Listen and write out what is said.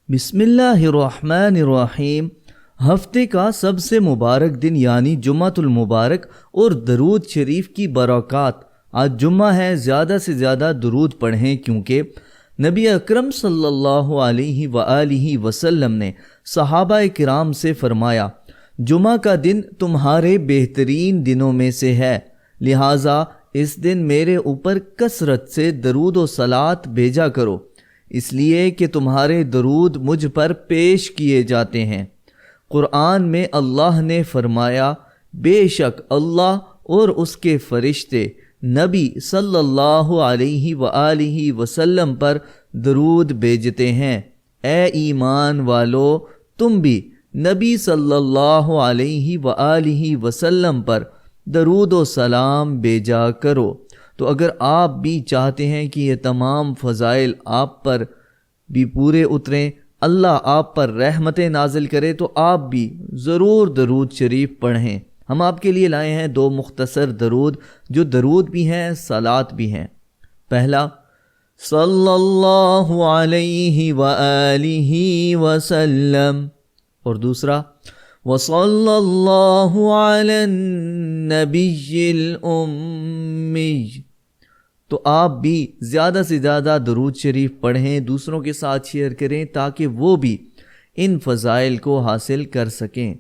بسم اللہ الرحمن الرحیم۔ ہفتے کا سب سے مبارک دن یعنی جمعۃ المبارک اور درود شریف کی برکات۔ آج جمعہ ہے، زیادہ سے زیادہ درود پڑھیں کیونکہ نبی اکرم صلی اللہ علیہ وآلہ وسلم نے صحابہ کرام سے فرمایا، جمعہ کا دن تمہارے بہترین دنوں میں سے ہے، لہٰذا اس دن میرے اوپر کثرت سے درود و صلوات بھیجا کرو، اس لیے کہ تمہارے درود مجھ پر پیش کیے جاتے ہیں۔ قرآن میں اللہ نے فرمایا، بے شک اللہ اور اس کے فرشتے نبی صلی اللہ علیہ وآلہ وسلم پر درود بھیجتے ہیں۔ اے ایمان والو، تم بھی نبی صلی اللہ علیہ وآلہ وسلم پر درود و سلام بھیجا کرو۔ تو اگر آپ بھی چاہتے ہیں کہ یہ تمام فضائل آپ پر بھی پورے اتریں، اللہ آپ پر رحمتیں نازل کرے، تو آپ بھی ضرور درود شریف پڑھیں۔ ہم آپ کے لیے لائے ہیں دو مختصر درود، جو درود بھی ہیں صلوات بھی ہیں۔ پہلا، صلی اللہ علیہ وآلہ وسلم، اور دوسرا، وصلی اللہ علی النبی الامی۔ تو آپ بھی زیادہ سے زیادہ درود شریف پڑھیں، دوسروں کے ساتھ شیئر کریں تاکہ وہ بھی ان فضائل کو حاصل کر سکیں۔